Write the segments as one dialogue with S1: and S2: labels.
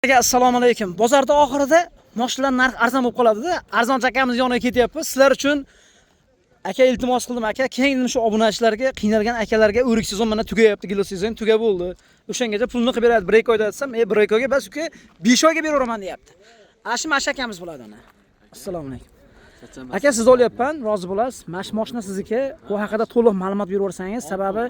S1: Assalomu alaykum. Bozorda oxirida mashinalar narxi arzon bo'lib qoladi-da. Arzon chakamiz yoniga ketyapmiz. Sizlar uchun aka iltimos qildim aka, keyin shu obunachilarga, qiynalgan akalarga o'rik sezon mana tugayapti, gilo sezon tugab bo'ldi. O'shangacha pulni qilib beradi. 1 oyda desam, 1 oyga bas uka 5 oyga beraveraman deyapti. Ashi akamiz bo'ladi ona. Assalomu alaykum. Aka siz olyapman, rozi bo'lasiz. Mashina sizniki. Bu haqida to'liq ma'lumot berib o'rsangiz, sababi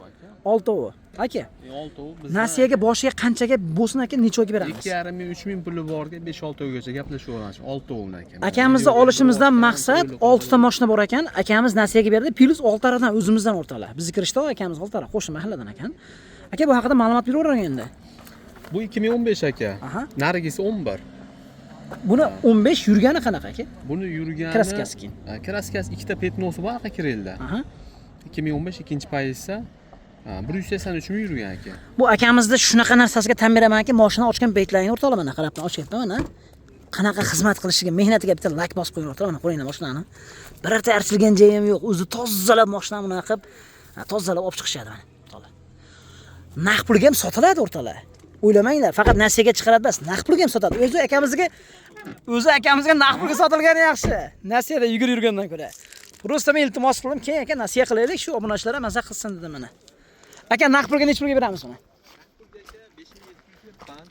S1: 6 oy. Aka.
S2: 6 oy biz
S1: nasiyaga boshiga qanchaga bo'lsin aka, necha oyga beramiz?
S2: 2,5-3 ming puli borga 5-6 oygacha gaplashaveramiz. 6 oy bilan aka.
S1: Akamizni olishimizdan maqsad 6 ta mashina bor ekan. Akamiz nasiyaga berdi, plus 6 taradan o'zimizdan o'rtalar. Bizni kirishda akamiz 6 tara qo'shni mahalladan ekan. Aka bu haqida ma'lumot beravering endi.
S2: Bu 2015 aka. Narigisi 11.
S1: Buni 15 yurgani qanaqa aka?
S2: Buni yurgani
S1: Kraskasi keyin.
S2: Kraskasi ikkita petnosi bor aka kirelda. 2015 ikkinchi paytsa 183 ming yurgan aka.
S1: Bu akamizda shunaqa narsasiga tan beramanki, mashina ochgan paytlaringni o'rtalab mana qarab ochyapman mana. Qanaqa xizmat qilishiga, mehnatiga bitta like bosib qo'ying o'rtalab mana qo'yinglar mashinani. Birorta archilgan joyi ham yo'q. O'zi tozalab mashinani bunaqa qilib, tozalab olib chiqishadi mana. O'rtalab. Naq pulga ham sotiladi o'rtalab. O'ylamanglar, faqat nasiyaga chiqaradi bas, naq pulga ham sotadi. O'zi akamizga naq pulga sotilgani yaxshi. Nasiyada yurgandan ko'ra. Просто men iltimos qildim, keyin aka nasiya qilaylik, shu obunachilar ham maza qilsin dedim mana. Aka naq pulga necha pulga beramiz buni?
S2: 5700 dan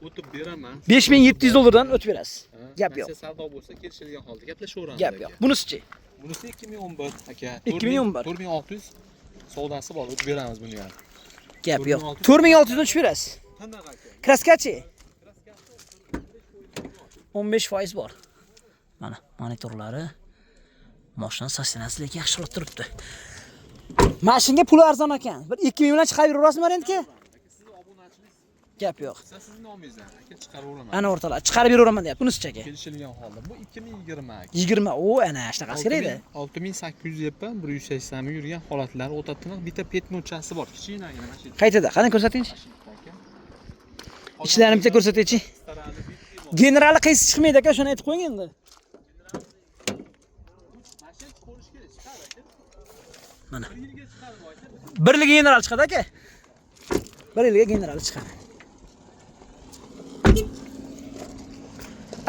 S2: o'tib beraman.
S1: 5700 dollardan o'tib berasiz. Gap yo'q.
S2: Savdo bo'lsa kelishilgan holda gaplashaveramiz.
S1: Gap yo'q. Bunisi-chi?
S2: Bunisi 2011 aka.
S1: 2011.
S2: 4600 savdosi bor, o'tib beramiz buni ham.
S1: Gap yo'q. 4600 dan tushib berasiz.
S2: Qanaqa aka?
S1: Kraskachi? 15% bor. Mana monitorlari, mashina sostenasizligi yaxshi qilib turibdi. Mashinaga puli arzon ekan. Bir 2000 bilan chiqarib berasizmi endi? Gap yo'q.
S2: Sizning nomingizdan aka chiqaraveraman.
S1: Ana o'rtalar chiqarib beraveraman deyapti. Bunisi aka.
S2: Kelishilgan holda. Bu 2020 aka.
S1: 20. O, ana shunaqasi kerak edi.
S2: 6800 yapman, 180 ming yurgan holatlari o'tatiniq bitta petnochasi bor. Kichkinagina mashina.
S1: Qaytada? Qani ko'rsating. Ichlarini bitta ko'rsataychi. Generali qaysi chiqmaydi aka, shuni aytib qo'ying endi. Mana. 1 yilga general chiqadi aka. 1 yilga general chiqadi.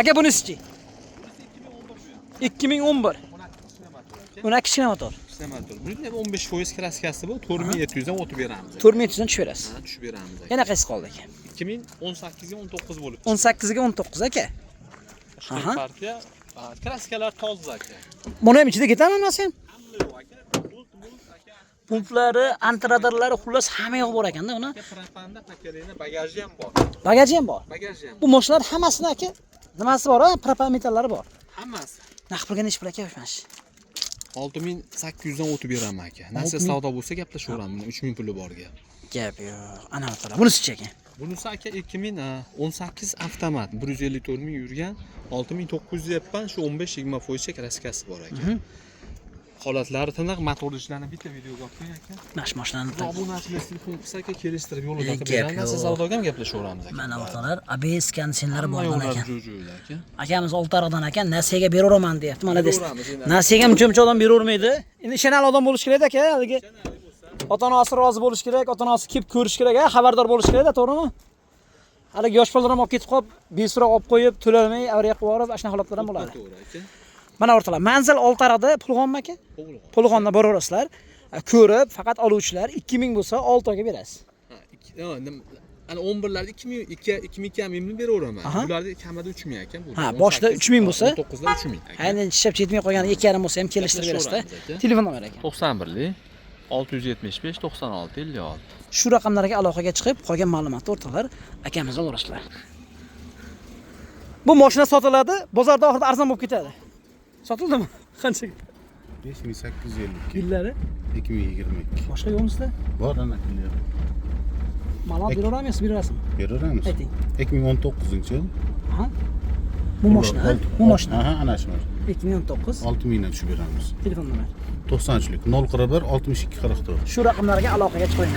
S1: Aka bunisi-chi? 2011. Buna kichkina motor.
S2: Kichkina motor. Bunda 15% kraskasi bor, 4700 dan o'tib beramiz.
S1: 4700 dan tushib berasiz.
S2: Ha, tushib beramiz aka.
S1: Yana qaysi qoldi aka?
S2: 2018 ga 19 bo'lib.
S1: 18 ga 19 aka.
S2: Aha. Partiya kraskalar toza aka.
S1: Buni ham ichida ketadimi nasi ham? Pumplari, antradarlari, xullas hamma yo'q bor ekanda uni.
S2: Propanda pakalina bagaji ham bor.
S1: Bagaji ham bor.
S2: Bagaji ham.
S1: Bu mashinalar hammasini aka nimasi bor, propan metallari bor.
S2: Hammasi.
S1: Naq pulga necha pul aka o'shmash?
S2: 6800 dan o'tib beraman aka. Nasiya savdo bo'lsa gaplashaveramiz. 3000 puli borga.
S1: Gap yo'q. Ana o'tara. Bunisi-chi aka?
S2: Bunisi aka 2018 avtomat 154 ming yurgan, 6900 yapman, shu 15-20% kraskasi bor aka. Holatlari tiniq, motor ishlarini bitta videoga olib qo'ying aka.
S1: Mash mashinani
S2: obunachilar telefon qilsa aka kelishtirib yo'lida qilib beramiz. Siz savdoga ham gaplashaveramiz aka.
S1: Mana o'rtalar ABS kondisionlari bor ekan.
S2: Aka.
S1: Akamiz oltariqdan ekan, nasiyaga beraveraman deyapti. Mana des. Nasiyaga ham cho'mchoqdan beravermaydi. Endi ishonarli odam bo'lish kerak aka, haligi ota-onasi rozi bo'lish kerak, ota-onasi kelib ko'rish kerak, xabardor bo'lish kerak-da, to'g'rimi? Haligi yosh bolalar ham olib ketib qolib, beso'roq olib qo'yib, to'lamay, avariya qilib yorib, ashna holatlar ham bo'ladi. Mana o'rtalar. Manzil Oltariqda Pulg'onmi aka? Pulg'onda boraverasizlar. Ko'rib, faqat oluvchilar 2000 bo'lsa 6 oyga berasiz.
S2: Ana 11larda 2000 mingni beraveraman. Bularda kamida 3000 ekan bu.
S1: Ha, boshida 3000 bo'lsa,
S2: 9da 3000 ekan.
S1: Endi chishab yetmay qolgan 2,5 bo'lsa ham kelishtirib berasiz-da. Telefon nomeri aka.
S2: 91 675 96 56.
S1: Shu raqamlarga aloqaga chiqib, qolgan ma'lumotni o'rtalar akamiz olarasizlar. Bu mashina sotiladi, bozorda oxirida arzon bo'lib ketadi. Sotildimi? Qanchaga?
S3: 5852.
S1: Yillari?
S3: 2022.
S1: Boshqa yo'qmi sizda?
S3: Bor ana kunlar.
S1: Ma'lumot beraveramiz, berasizmi?
S3: Beraveramiz.
S1: Ayting.
S3: 2019-yil.
S1: Ha? Bu mashina, bu mashina.
S3: Aha, ana shu.
S1: 2019.
S3: 6000 dan tushib beramiz.
S1: Telefon nomeri.
S3: 90'lik 041 62 44.
S1: Shu raqamlarga aloqaga chiqing.